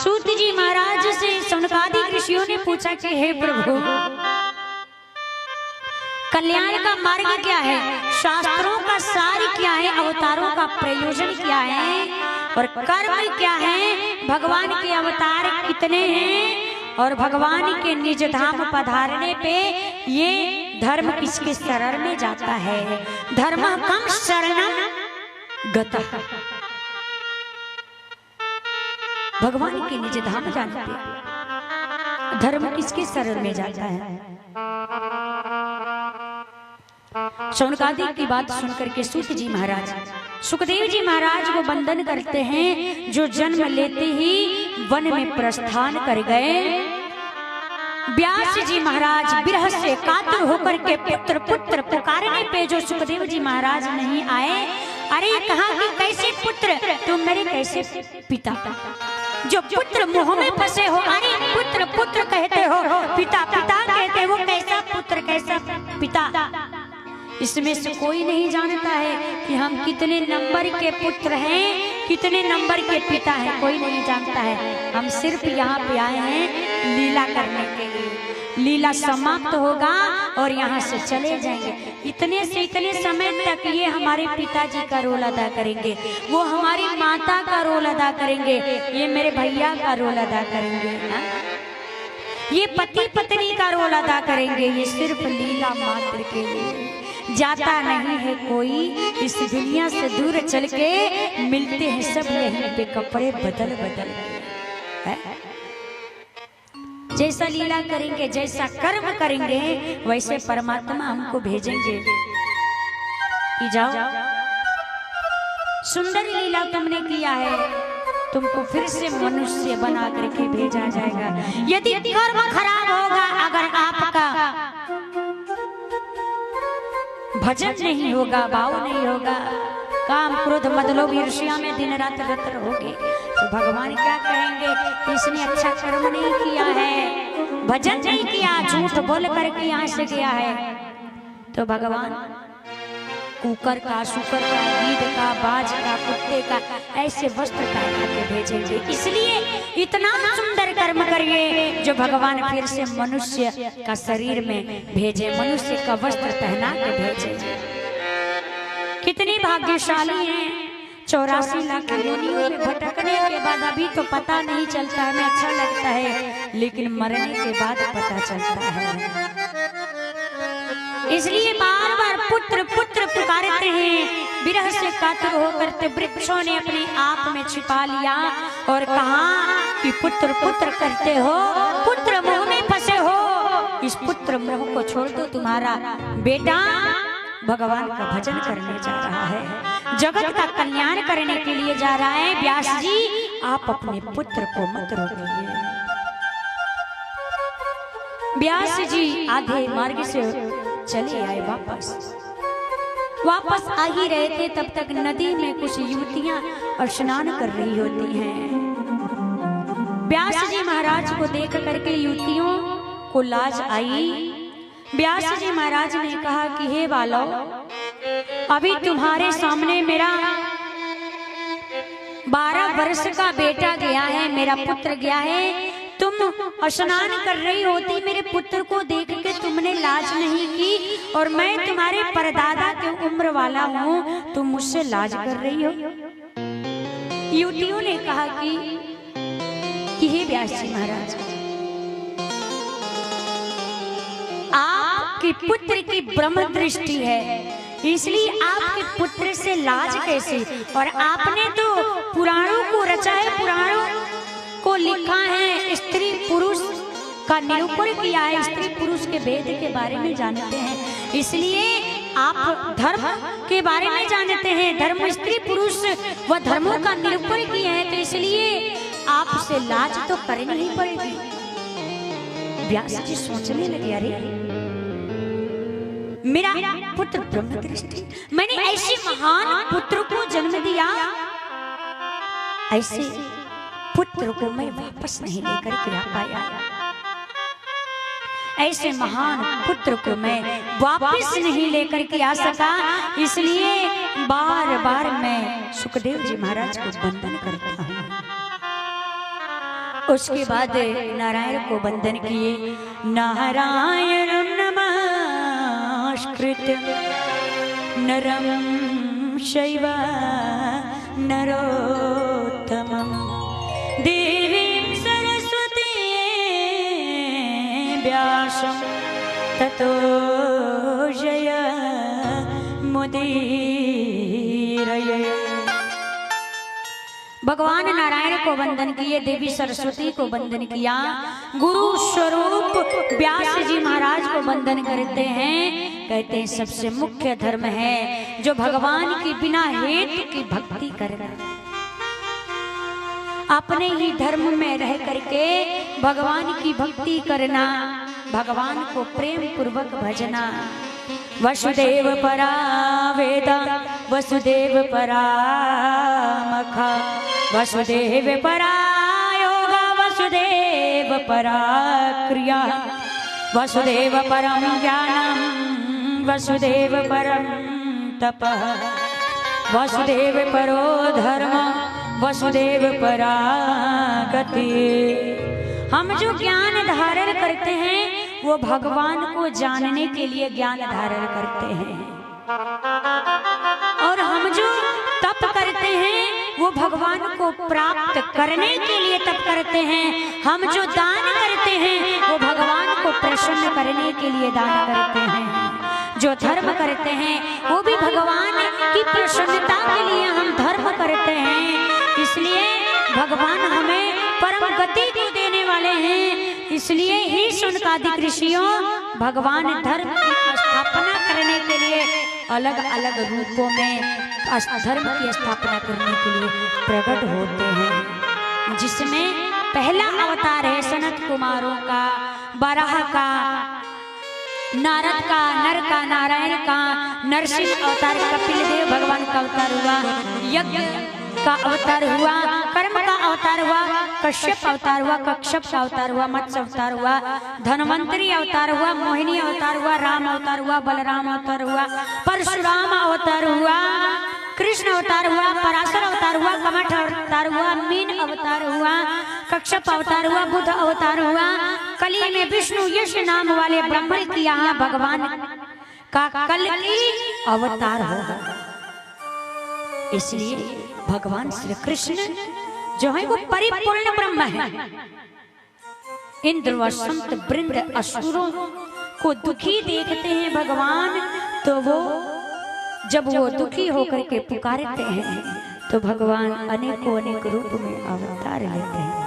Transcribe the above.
सूत जी महाराज से सौनकादि ऋषियों ने पूछा कि हे प्रभु, कल्याण का मार्ग क्या है, शास्त्रों का सार क्या है, अवतारों का प्रयोजन क्या है और कर्म क्या है, भगवान के अवतार कितने हैं और भगवान के निज धाम पधारने पे ये धर्म किसके शरण में जाता है। धर्म कम शरणम गतः, भगवान के निज धाम जाने पे धर्म किसके शरण में जाता है। शौनकादि की बात सुनकर के सूत जी महाराज सुखदेव जी महाराज को वंदन करते हैं, जो जन्म लेते ही वन में प्रस्थान कर गए। व्यास जी महाराज विरह से कातर होकर के पुत्र पुत्र पुकारने पे जो सुखदेव जी महाराज नहीं आए। अरे कहा कि कैसे पुत्र, तुम मेरे कैसे पिता, जो पुत्र मोह में फंसे हो। अरे पुत्र पुत्र कहते हो, पिता पिता कहते हो, कैसा पुत्र कैसा पिता। इसमें से कोई नहीं जानता है कि हम कितने नंबर के पुत्र हैं, कितने नंबर के पिता हैं, कोई नहीं जानता है। हम सिर्फ यहाँ पे आए हैं लीला करने के लिए। लीला समाप्त होगा और यहाँ से चले जाएंगे। इतने से इतने समय तक ये हमारे पिताजी का रोल अदा करेंगे, वो हमारी माता का रोल अदा करेंगे, ये मेरे भैया का रोल अदा करेंगे, ये पति पत्नी का रोल अदा करेंगे। ये सिर्फ लीला मात्र के लिए, जाता नहीं है कोई इस दुनिया से दूर चल के, मिलते हैं सब यहीं पे कपड़े बदल बदल है। जैसा लीला करेंगे, जैसा कर्म करेंगे, वैसे परमात्मा हमको भेजेंगे कि जाओ सुंदर लीला तुमने किया है, तुमको फिर से मनुष्य बना करके भेजा जाएगा। यदि कर्म खराब होगा, अगर आपका भजन नहीं होगा, भाव नहीं होगा, काम क्रोध मद लोभ ईर्ष्या में दिन रात रत रहोगे, तो भगवान क्या कहेंगे, इसने अच्छा कर्म नहीं किया है, भजन नहीं किया, झूठ बोल करके यहाँ से गया है। तो भगवान कुकर का, शुकर का, गीद का, बाज का, कुत्ते का ऐसे वस्त्र पहना के भेजेंगे। इसलिए इतना सुंदर कर्म करिए जो भगवान फिर से मनुष्य का शरीर में भेजे, मनुष्य का वस्त्र पहना के भेजे। कितने भाग्यशाली हैं। 84 लाख योनियों में भटकने के बाद अभी तो पता नहीं चलता, हमें अच्छा लगता है, लेकिन मरने के बाद पता चलता है। इसलिए बार बार पुत्र पुत्र पुकारते हैं। विरह से कातर होकर के वृक्षों ने अपने आप में छिपा लिया और कहा कि पुत्र पुत्र करते हो, पुत्र मोह में फंसे हो, इस पुत्र मोह को छोड़ दो। तुम्हारा बेटा भगवान का भजन करने जा रहा है, जगत का कल्याण करने के लिए जा रहा है। व्यास जी, आप अपने पुत्र को मत रोकिए। व्यास जी आधे मार्ग से चले आए, वापस आ ही रहे थे, तब तक नदी में कुछ युवतियां स्नान कर रही होती हैं। व्यास जी महाराज को देख करके युवतियों को लाज आई। व्यास जी महाराज ने कहा कि हे बालो, अभी तुम्हारे सामने मेरा 12 वर्ष का बेटा गया है, मेरा पुत्र गया है, तुम स्नान कर रही होती, मेरे पुत्र को देख के तुमने लाज नहीं की, और मैं तुम्हारे परदादा के उम्र वाला हूँ, तुम मुझसे लाज कर रही हो। युवतियों ने कहा कि हे व्यास जी महाराज, आपके पुत्र की ब्रह्म दृष्टि है, इसलिए आपके पुत्र से लाज कैसे। और आपने तो पुराणों को रचा है, पुराणों को लिखा है, स्त्री पुरुष का निरूपण किया है, स्त्री पुरुष के भेद के बारे में जानते हैं, इसलिए आप धर्म के बारे में जानते हैं, धर्म स्त्री पुरुष व धर्मों का निरूपण किया है, तो इसलिए आपसे लाज तो करनी ही पड़ेगी। व्यास जी सोचने लगे, अरे मेरा पुत्र ब्रह्म दृष्टि, मैंने ऐसे महान पुत्र को जन्म दिया, ऐसे पुत्र को मैं वापस नहीं लेकर के आ पाया, ऐसे महान पुत्र को मैं वापस नहीं लेकर के आ सका, इसलिए बार बार मैं सुखदेव जी महाराज को वंदन करता हूँ। उसके बाद नारायण को वंदन किए। नारायण नमस्कृत नरम शैव नरोत्तमं देवीं सरस्वती व्यासं ततो जय मुदीरये। भगवान नारायण को वंदन किए, देवी सरस्वती को वंदन किया, गुरु स्वरूप व्यास जी महाराज को वंदन करते हैं। कहते हैं सबसे मुख्य धर्म है जो भगवान की बिना हेतु की भक्ति करे, अपने ही धर्म में रह करके भगवान की भक्ति करना, भगवान को प्रेम पूर्वक भजना। वसुदेव परा वेद वसुदेव परा मखा वसुदेव परा योग वसुदेव परा क्रिया वसुदेव परम ज्ञानम वसुदेव परम तपः वसुदेव परो धर्म वसुदेव परा गति। हम जो ज्ञान धारण करते हैं वो भगवान को जानने के लिए ज्ञान धारण करते हैं, और हम जो तप करते हैं वो भगवान को प्राप्त करने के लिए तप करते हैं। हम जो दान करते हैं वो भगवान को प्रसन्न करने के लिए दान करते हैं। जो धर्म करते हैं वो भी भगवान की प्रसन्नता के लिए हम धर्म करते हैं। इसलिए भगवान हमें परम गति को देने वाले हैं। इसलिए ही शौनकादिक ऋषियों भगवान धर्म की स्थापना करने के लिए अलग अलग रूपों में धर्म की स्थापना करने के लिए प्रकट होते हैं, जिसमें पहला अवतार है सनत कुमारों का, बराह का, नारद का, नर का, नारायण का, नरसिंह अवतार, कपिल देव भगवान का अवतार हुआ, यज्ञ का अवतार हुआ, कर्म का अवतार हुआ, कश्यप अवतार हुआ, कक्षप का अवतार हुआ, मत्स्य अवतार हुआ, धन्वंतरी अवतार हुआ, मोहिनी अवतार हुआ, राम अवतार हुआ, बलराम अवतार हुआ, परशुराम अवतार हुआ, कृष्ण अवतार हुआ, पराशर अवतार हुआ, कमठ अवतार हुआ, मीन अवतार हुआ, कक्षप अवतार हुआ, बुद्ध अवतार हुआ। कली में विष्णु यश नाम वाले ब्राह्मण की यहाँ भगवान का कल की अवतार होगा। इसलिए भगवान श्री कृष्ण जो है वो परिपूर्ण ब्रह्म है। इंद्र व संत वृंद असुरों को दुखी देखते हैं भगवान, तो वो जब वो दुखी होकर के पुकारते हैं तो भगवान अनेकों अनेक रूप में अवतार लेते हैं।